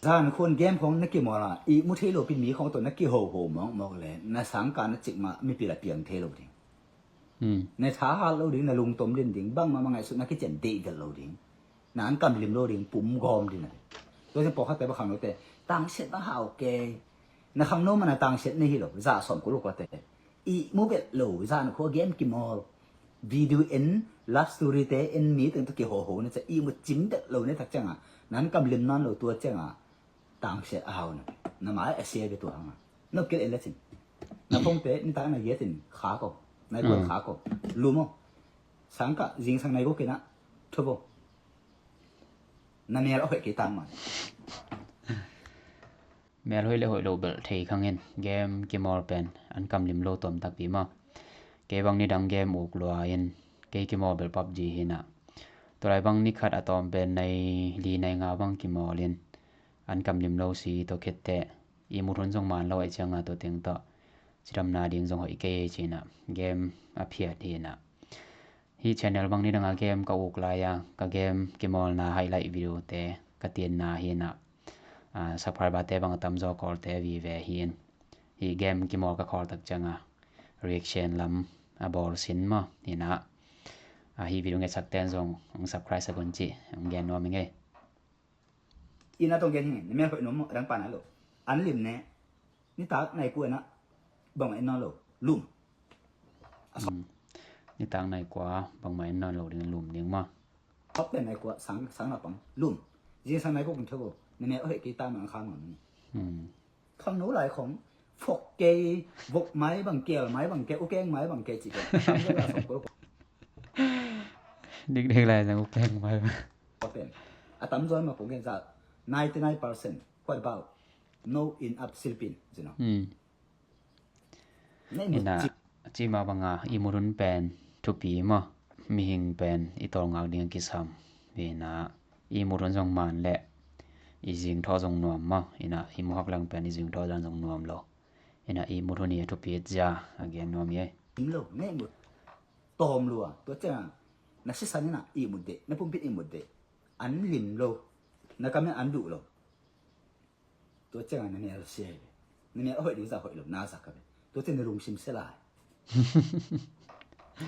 ซานคนเกมของนักกีฬาล่ะอีมุเทโลเป็นมีของตัวนักกีฬาโหมองเลยนะสังการจิกมามีปีละเปียงเทโลดิในท้าหาโลดินะลุงตมดินดิงบังมาไงสุนักกีฬาเด็กกันโลดินะอันกำลิมโลดิงปุ่มกอมดินะตัวที่ปอกเขาแต่ว่าคำโน้แต่ต่างเช็ดมาหาโอเคนะคำโน้มันต่างเช็ดนี่หรอกจะสอนกูรู้ว่าแต่อีมุเบลโลซานคนเกมกิมอลวิดีโอเอ็นลับสตอรี่เตเอ็นมีตั้งแต่กี่โหนี่จะอีมุจิ้มเดโลเนี่ยทักจังอ่ะนั้นกำลิมนั่นโลตัวจังอ่ะต่างเสียเอานะน้ำมันเสียไปตัวอ่ะนกเกลือเล็กสิน้ำพงเตะนี่ตายมาเยอะสิขาก็ในคนขาก็รู้มั้งสังกัดยิงสังในก็กินนะทุบนั่นเนี่ยเราเหตุกี่ตังมาแม่ลอยเลยหอยโลเบลเทคังเงินเกมกิมอลเป็นอันกำลิมโลตอมตักปีมาเกบังนี่ดังเกมอุกลัวเย็นเกกิมอลเบลปับจีหินะตัวไรบังนี่ขัดอะตอมเป็นในลีในงาบังกิมอลเย็นอันกำลิมโลสีตัวเข็ดเตะอีมุรุนจงมานเราไอเชียงาตัวเต็งต่อจิรำนาดิงจงหอยเกยจีนะเกมอเพียดหินะฮีชแนลบังนี่ดังเกมก็อุกลายก็เกมกิมอลนาไฮไลท์วิดีโอเตะก็เตียนนาหินะsubscribe te bang tam zo call te vi ve hin hi game ki mol ka call tak changa reaction lam abor sin ma ni na hi video nge sak ten zong ang subscribe sa gun chi ang gen no mi nge ina tong gen ni me ko no mo rang pa na lo an lim ne ni ta nai ku na bang ai no lo lum ni tang nai kwa bang mai no lo ding lum ding ma topเป็นnai kwa sang na pang lum ji sang nai ko kun thaboในแม่เฮ้ยกีตาร์มันค้างหมดนี่คำนู้หลายของฟกเกยบกไม้บางเกลไม้บางเกโอแกงไม้บางเกจิกทำได้ละ2คนเด็กๆหลายจังโอแกงไม้ก็เป็นอะตำจอยมาผมเห็นซะ 99% what about no in up Philippines you know นี่นะจิมาบังอ่ะอีมุรุนเป็นทุปีมามีหิงเป็นอีตองเอาเดียงกิซัมนี่นะอีมุรุนจงมันและอีจิงทอจงนวมมาอินะอีมุฮักลังเป็นอีจิงทอจันจงนวมโลอินะอีมุรุนีทุปีจ้าอเกนนวมเยอิมโลแม่หมดตอมลัวตัวจ้านักศึกษานี่นะอีหมดเดนักพุ่มพิษอีหมดเดอันลิมโลนักการอันดุโลตัวจ้านั่นเนี่ยเสียนั่นเนี่ยเอาไปดูซะเอาไปลงน่าสักกันตัวจ้าในโรงชิมเสลาย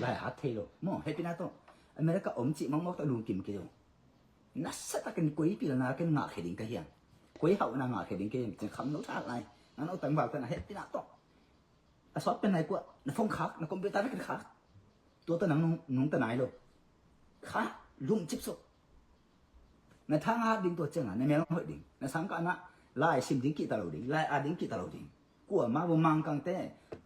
หลายหาเทโลมอเฮ็ดปีนาโตอเมริกาอมจิมังมอกตะลุงกิมเกยนัสตะกันกุยปีละนากันงาเขดิงกะเฮียงกุยเฮานางาเขดิงกะเฮียงจะคำโนทาอะไรนั้นเอาตังบาตะนะเฮ็ดปีนาโตอะสอบเป็นไหนกว่านะฟงคักนะคอมพิวเตอร์กันคักตัวตะนังนุงตะไหนโลคักลุงจิบสุนะทางหาดิงตัวจังอ่ะในแม่นเฮ็ดดิงนะสังกะนะลายซิมดิงกิตะโลดิงลายอาดิงกิตะโลดิงกัวมาบ่มังกังแต่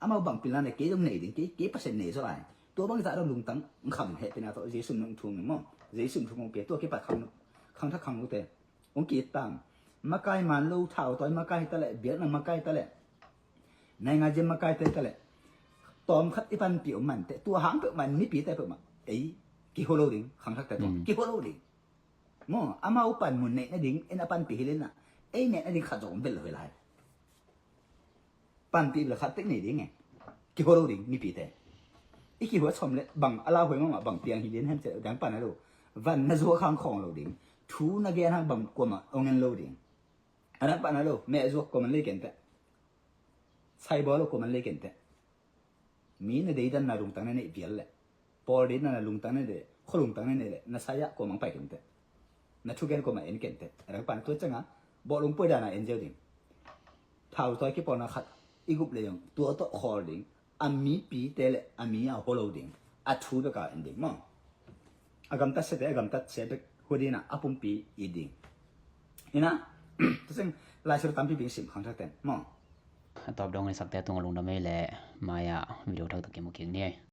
อะมาบังปีละนะเกจงไหนดิงเกเปอร์เซ็นต์ไหนซะหลายตัวบังจะเราลุงตังคำเฮ็ดปีนาโตเจสุนนงทุงมอเจสุนทุงเปียตัวเก็บปัดคำข้างทักข้างรู้แต่องกีตังมาไกลมันลู่เท่าตัวมาไกลตะแหละเบียดมาไกลตะแหละในงานเจมาไกลตะแหละตอมคัดอีปันเปียวมันแต่ตัวหางเปียวมันมีปีแต่เปียวมันไอ้กี่โฮโลดิงข้างทักแต่ตัวกี่โฮโลดิงมออามาอุปันมุนเนนดิงเอ็นอปันปีเฮเลน่ะไอ้เนนดิงขัดจงเป็นเลยหลายปันปีละขัดเทคนิคดิงไงกี่โฮโลดิงมีปีแต่อีกี่หัวชมเลยบังอาลาหวยมาบังเปียงฮิเลนให้เจอดังปันนะลูกวันน่ะซัวข้างของเราดิงทูนักเรียนทางบังกว่ามาเอาเงินโลดิงอันนั้นปะนะโลแม่ซัวกว่ามันเล่กันแต่ไซบอลกว่ามันเล่กันแต่มีนเดียดันน่ะลุงตังนั่นเนี่ยเบียร์แหละพอเดียนน่ะลุงตังนั่นเด้ขลุงตังนั่นเนี่ยน่ะสายะกว่ามันไปกันแต่น่ะทุกอย่างกว่ามันเอ็นกันแต่อันนั้นปะตัวจังอ่ะบอลลุงป่วยได้น่ะเอ็นเจอดิงเท่าตัวที่ปอนะขัดอีกุบเลยงตัวโตคอลดิงอามีปีเตเลอามีอ่ะโฮโลดิงอ่ะทูดก็เอ็นดิงมั้งอากำตัดเสร็จอากำตัดเสร็จหัวดีน่ะอาปุ่มปีอีดิงนี่นะตัวซึ่งลายสุดตามพี่บิงสิมข้างทักแต่มั้งตอบดงในสักแต่ตรงลงดำไม่แหละมายะวิดีโอทักตะเกียมเกียงเนี่ย